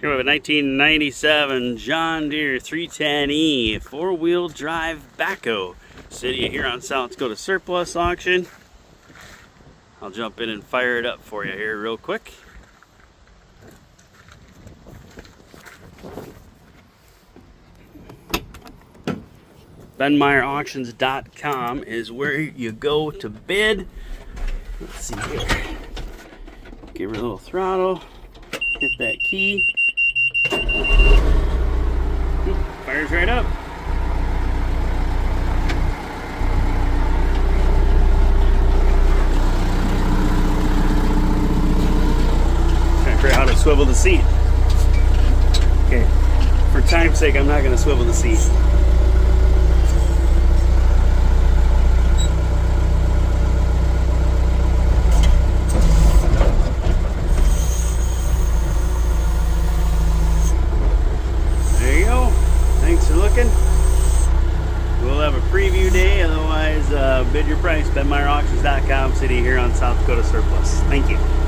Here we have a 1997 John Deere 310E four-wheel drive backhoe. City of Huron, South Dakota surplus auction. I'll jump in and fire it up for you here real quick. BenMeyerAuctions.com is where you go to bid. Let's see here. Give her a little throttle. Hit that key. Fires right up. Trying to figure out how to swivel the seat. Okay, for time's sake, I'm not going to swivel the seat. Thanks for looking. We'll have a preview day. Otherwise, bid your price. BenMeyerAuctions.com. City here on South Dakota surplus. Thank you.